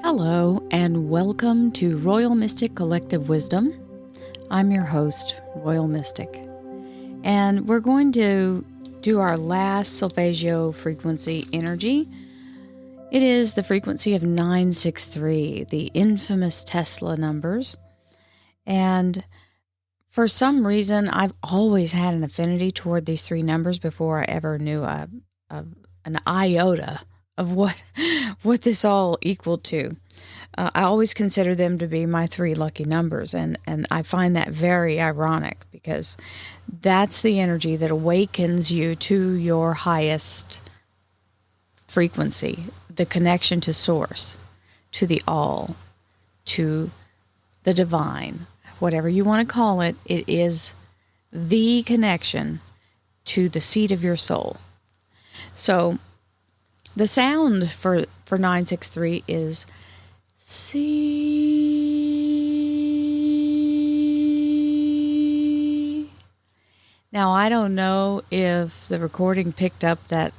Hello, and welcome to Royal Mystic Collective Wisdom. I'm your host, Royal Mystic, and we're going to do our last solfeggio frequency energy. It is the frequency of 963, the infamous Tesla numbers. And for some reason, I've always had an affinity toward these three numbers before I ever knew an iota of what this all equaled to. I always consider them to be my three lucky numbers, and I find that very ironic because that's the energy that awakens you to your highest frequency, the connection to source, to the all, to the divine, whatever you want to call it. It is the connection to the seat of your soul. So the sound for 963 is C. Now, I don't know if the recording picked up that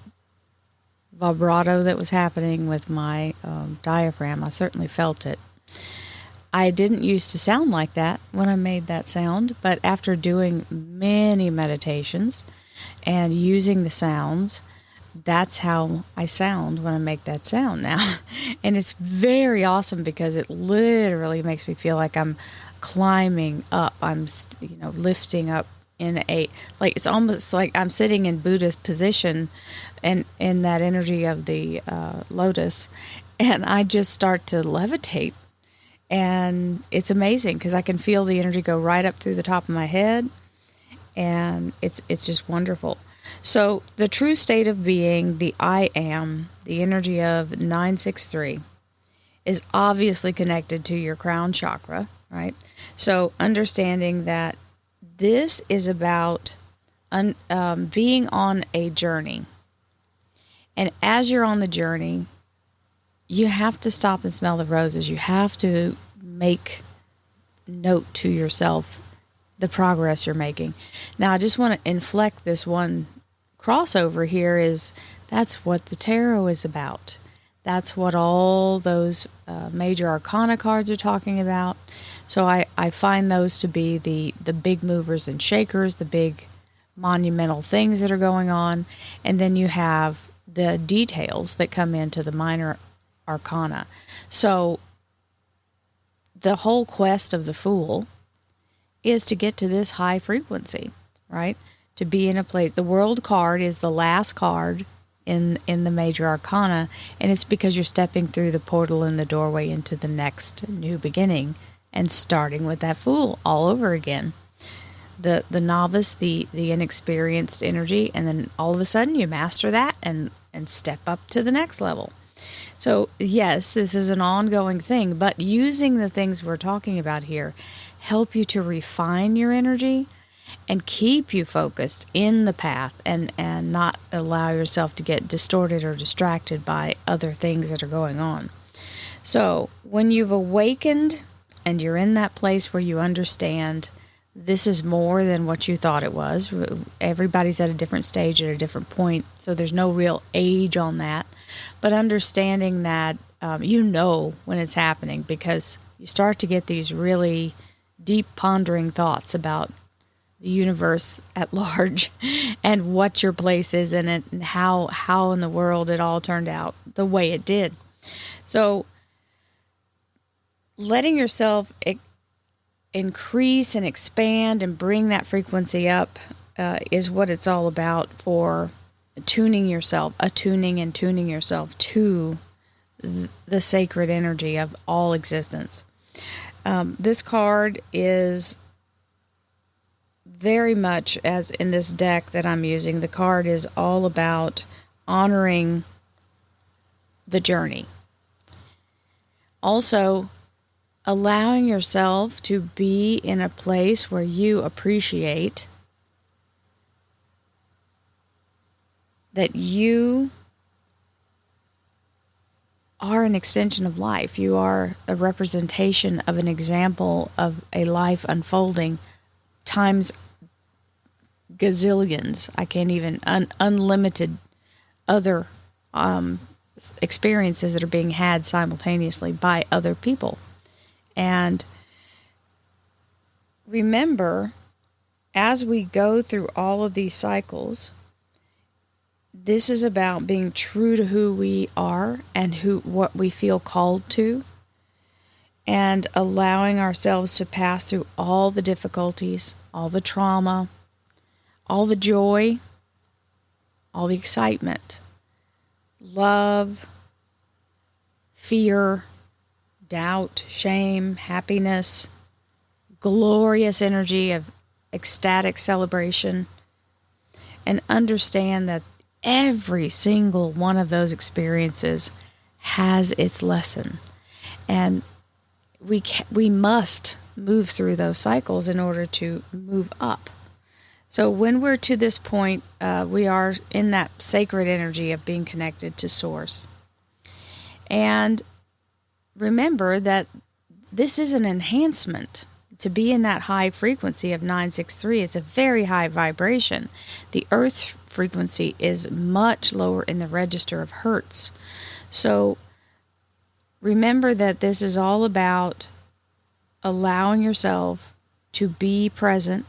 vibrato that was happening with my diaphragm. I certainly felt it. I didn't used to sound like that when I made that sound, but after doing many meditations and using the sounds, that's how I sound when I make that sound now. And it's very awesome because it literally makes me feel like I'm climbing up. I'm, lifting up in it's almost like I'm sitting in Buddhist position and in that energy of the lotus. And I just start to levitate. And it's amazing because I can feel the energy go right up through the top of my head. And it's just wonderful. So the true state of being, the I am, the energy of 963, is obviously connected to your crown chakra, right? So understanding that this is about being on a journey. And as you're on the journey, you have to stop and smell the roses. You have to make note to yourself the progress you're making. Now, I just want to inflect this one crossover here is that's what the tarot is about. That's what all those major arcana cards are talking about. So I find those to be the big movers and shakers, the big monumental things that are going on. And then you have the details that come into the minor arcana. So the whole quest of the Fool is to get to this high frequency, right? To be in a place. The World card is the last card in the major arcana, and it's because you're stepping through the portal in the doorway into the next new beginning and starting with that Fool all over again. The novice, the inexperienced energy, and then all of a sudden you master that and step up to the next level. So yes, this is an ongoing thing, but using the things we're talking about here help you to refine your energy and keep you focused in the path and not allow yourself to get distorted or distracted by other things that are going on. So when you've awakened and you're in that place where you understand this is more than what you thought it was. Everybody's at a different stage at a different point, so there's no real age on that. But understanding that when it's happening because you start to get these really deep pondering thoughts about the universe at large and what your place is in it and how in the world it all turned out the way it did. So letting yourself increase and expand and bring that frequency up is what it's all about for attuning yourself to the sacred energy of all existence. This card is very much, as in this deck that I'm using, the card is all about honoring the journey. Also, allowing yourself to be in a place where you appreciate that you are an extension of life. You are a representation of an example of a life unfolding times gazillions. I can't even, unlimited other experiences that are being had simultaneously by other people. And remember, as we go through all of these cycles, this is about being true to who we are and what we feel called to, and allowing ourselves to pass through all the difficulties, all the trauma, all the joy, all the excitement, love, fear, doubt, shame, happiness, glorious energy of ecstatic celebration, and understand that every single one of those experiences has its lesson. And we must move through those cycles in order to move up. So when we're to this point, we are in that sacred energy of being connected to Source. And remember that this is an enhancement. To be in that high frequency of 963, it's a very high vibration. The Earth's frequency is much lower in the register of hertz. So remember that this is all about allowing yourself to be present,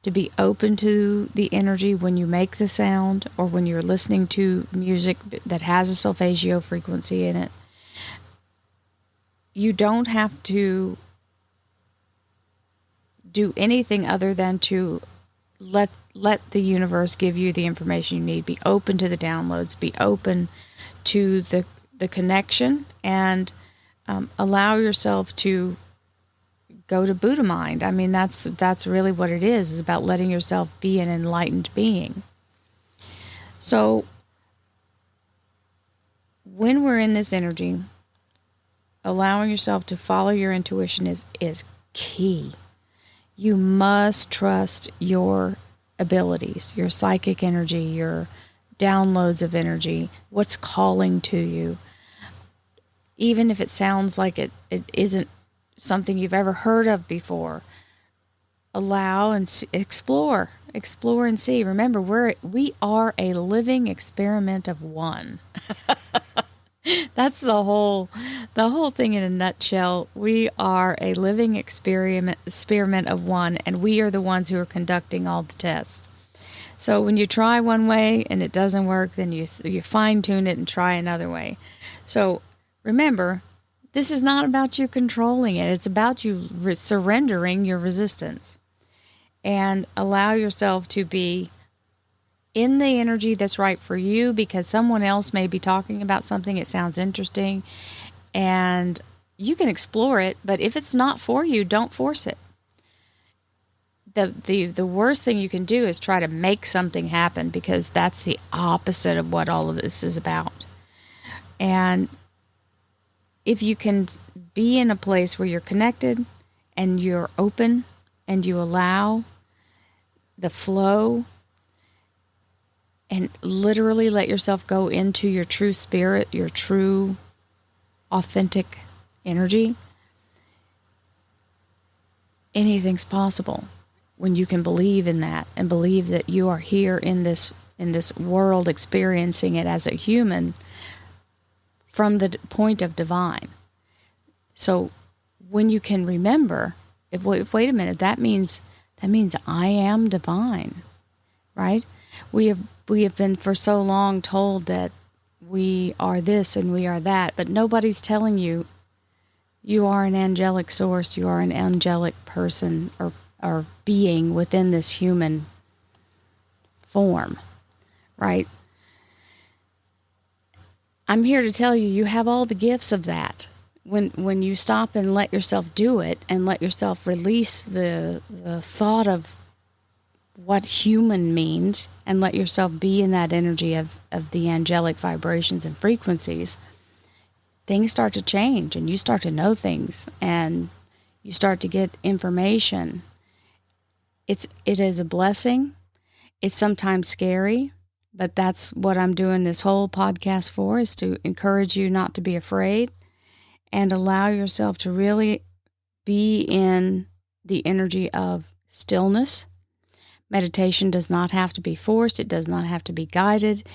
to be open to the energy when you make the sound or when you're listening to music that has a solfeggio frequency in it. You don't have to do anything other than to let the universe give you the information you need. Be open to the downloads. Be open to the connection, and allow yourself to go to Buddha mind. I mean, that's really what it is. It's about letting yourself be an enlightened being. So when we're in this energy, allowing yourself to follow your intuition is key. You must trust your abilities, your psychic energy, your downloads of energy, what's calling to you. Even if it sounds like it isn't something you've ever heard of before, allow and explore and see. Remember, we are a living experiment of one. That's the whole thing in a nutshell. We are a living experiment of one, and we are the ones who are conducting all the tests. So when you try one way and it doesn't work, then you fine tune it and try another way. So remember, this is not about you controlling it. It's about you surrendering your resistance, and allow yourself to be in the energy that's right for you, because someone else may be talking about something that sounds interesting, and you can explore it, but if it's not for you, don't force it. The worst thing you can do is try to make something happen, because that's the opposite of what all of this is about. And if you can be in a place where you're connected and you're open and you allow the flow and literally let yourself go into your true spirit, your true authentic energy, anything's possible when you can believe in that and believe that you are here in this world experiencing it as a human from the point of divine. So when you can remember, wait a minute, that means I am divine, right? We have been for so long told that we are this and we are that, but nobody's telling you you are an angelic source, you are an angelic person or being within this human form, right? I'm here to tell you, you have all the gifts of that. When you stop and let yourself do it and let yourself release the thought of what human means and let yourself be in that energy of the angelic vibrations and frequencies, things start to change and you start to know things and you start to get information. It is a blessing. It's sometimes scary, but that's what I'm doing this whole podcast for, is to encourage you not to be afraid and allow yourself to really be in the energy of stillness, Meditation does not have to be forced. It does not have to be guided.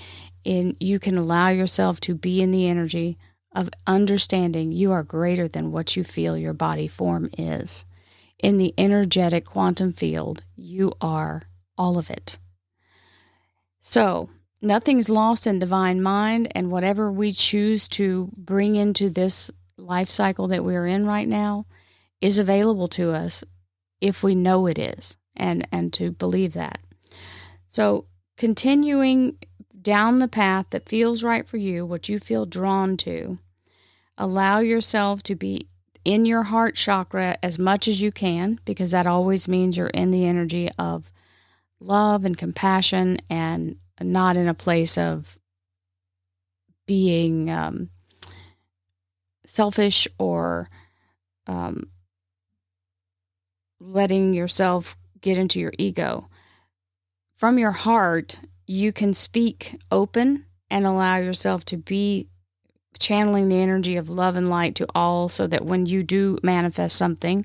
And you can allow yourself to be in the energy of understanding you are greater than what you feel your body form is. In the energetic quantum field, you are all of it. So, nothing's lost in divine mind, and whatever we choose to bring into this life cycle that we're in right now is available to us if we know it is, and to believe that. So, continuing down the path that feels right for you, what you feel drawn to, allow yourself to be in your heart chakra as much as you can, because that always means you're in the energy of love and compassion and not in a place of being selfish or letting yourself get into your ego. From your heart, you can speak open and allow yourself to be channeling the energy of love and light to all, so that when you do manifest something,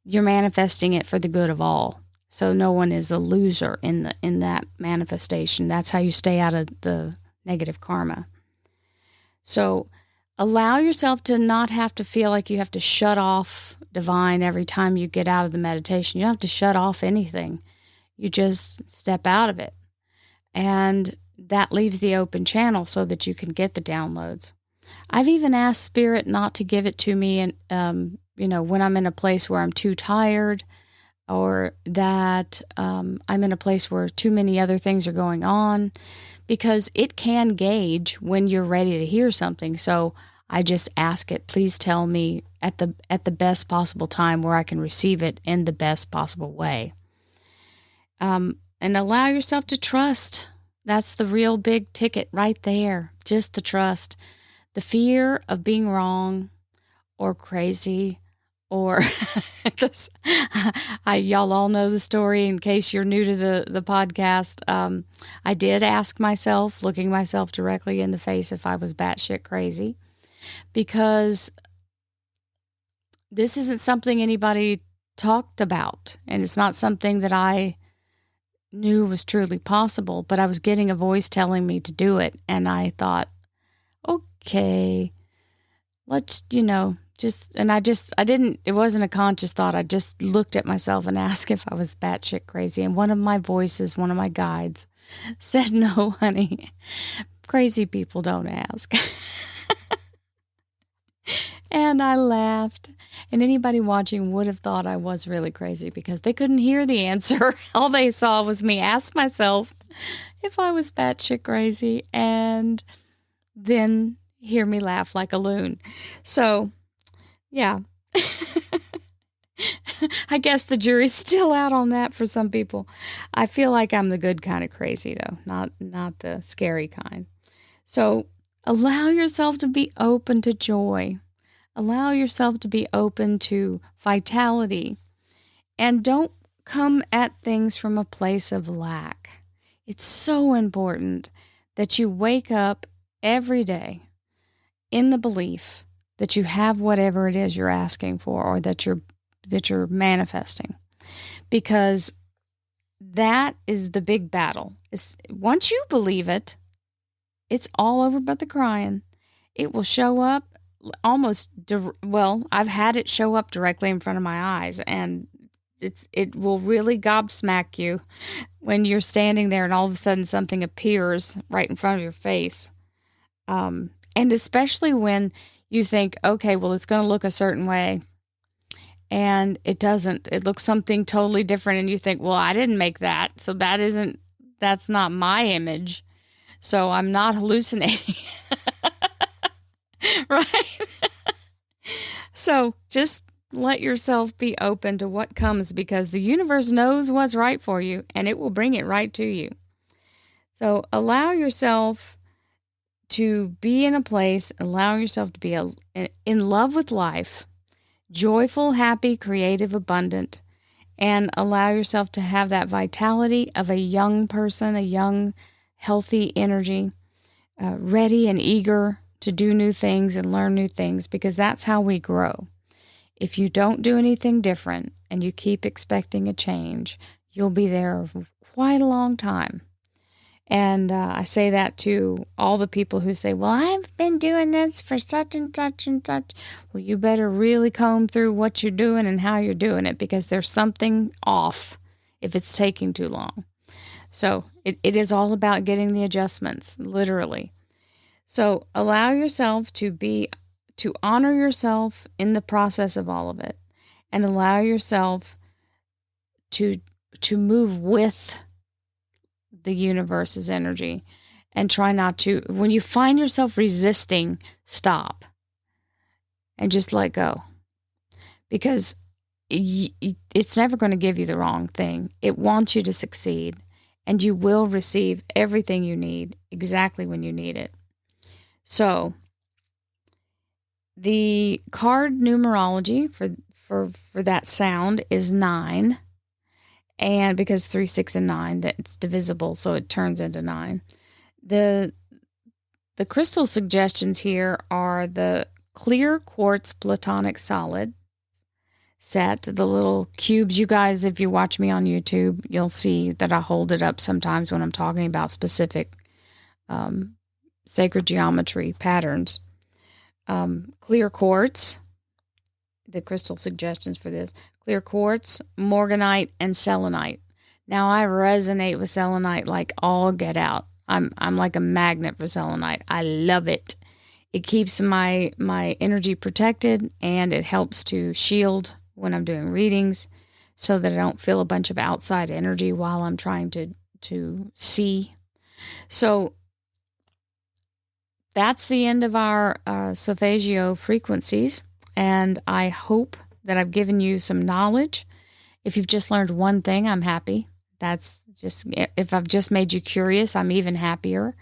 you're manifesting it for the good of all. So no one is a loser in that manifestation. That's how you stay out of the negative karma. So allow yourself to not have to feel like you have to shut off divine every time you get out of the meditation. You don't have to shut off anything. You just step out of it. And that leaves the open channel so that you can get the downloads. I've even asked Spirit not to give it to me, and when I'm in a place where I'm too tired, or that I'm in a place where too many other things are going on, because it can gauge when you're ready to hear something. So I just ask it, please tell me at the best possible time where I can receive it in the best possible way. And allow yourself to trust. That's the real big ticket right there. Just the trust. The fear of being wrong or crazy, or y'all all know the story. In case you're new to the podcast, I did ask myself, looking myself directly in the face, if I was batshit crazy, because this isn't something anybody talked about, and it's not something that I knew was truly possible, but I was getting a voice telling me to do it, and I thought, okay, let's, it wasn't a conscious thought. I just looked at myself and asked if I was batshit crazy. And one of my voices, one of my guides, said, no, honey, crazy people don't ask. And I laughed. And anybody watching would have thought I was really crazy because they couldn't hear the answer. All they saw was me ask myself if I was batshit crazy, and then hear me laugh like a loon. So, yeah. I guess the jury's still out on that for some people. I feel like I'm the good kind of crazy, though, not the scary kind. So allow yourself to be open to joy. Allow yourself to be open to vitality. And don't come at things from a place of lack. It's so important that you wake up every day in the belief that you have whatever it is you're asking for, or that you're manifesting, because that is the big battle. Once you believe it, it's all over but the crying. It will show up I've had it show up directly in front of my eyes, and it will really gobsmack you when you're standing there and all of a sudden something appears right in front of your face. And especially when you think, okay, well, it's going to look a certain way, and it doesn't. It looks something totally different, and you think, well, I didn't make that, so that's not my image, so I'm not hallucinating. Right? So just let yourself be open to what comes, because the universe knows what's right for you, and it will bring it right to you. So allow yourself to be in a place, allow yourself to be in love with life, joyful, happy, creative, abundant, and allow yourself to have that vitality of a young person, a young, healthy energy, ready and eager to do new things and learn new things, because that's how we grow. If you don't do anything different and you keep expecting a change, you'll be there quite a long time. And I say that to all the people who say, well, I've been doing this for such and such and such. Well, you better really comb through what you're doing and how you're doing it, because there's something off if it's taking too long. So it is all about getting the adjustments, literally. So allow yourself to honor yourself in the process of all of it, and allow yourself to move with the universe's energy, and try not to, when you find yourself resisting, stop and just let go, because it's never going to give you the wrong thing. It wants you to succeed, and you will receive everything you need exactly when you need it. So the card numerology for that sound is 9. And because 3, 6, and 9, that's divisible, so it turns into 9. The crystal suggestions here are the clear quartz platonic solid set, the little cubes. You guys, if you watch me on YouTube, you'll see that I hold it up sometimes when I'm talking about specific sacred geometry patterns. Clear quartz, the crystal suggestions for this: clear quartz, morganite, and selenite. Now, I resonate with selenite like all get out. I'm like a magnet for selenite. I love it. It keeps my energy protected, and it helps to shield when I'm doing readings, so that I don't feel a bunch of outside energy while I'm trying to see. So that's the end of our Solfeggio frequencies. And I hope that I've given you some knowledge. If you've just learned one thing, I'm happy. That's just, if I've just made you curious, I'm even happier.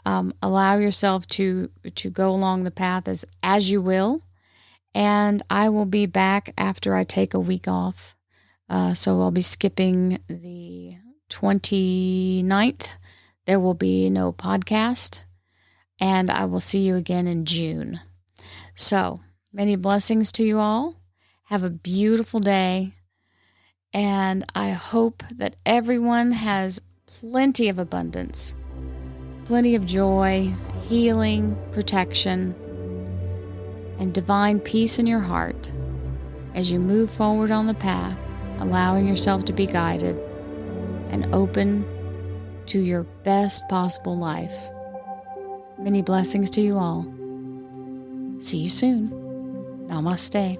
Allow yourself to go along the path as you will. And I will be back after I take a week off. So I'll be skipping the 29th. There will be no podcast. And I will see you again in June. So, many blessings to you all. Have a beautiful day. And I hope that everyone has plenty of abundance, plenty of joy, healing, protection, and divine peace in your heart as you move forward on the path, allowing yourself to be guided and open to your best possible life. Many blessings to you all. See you soon. Namaste.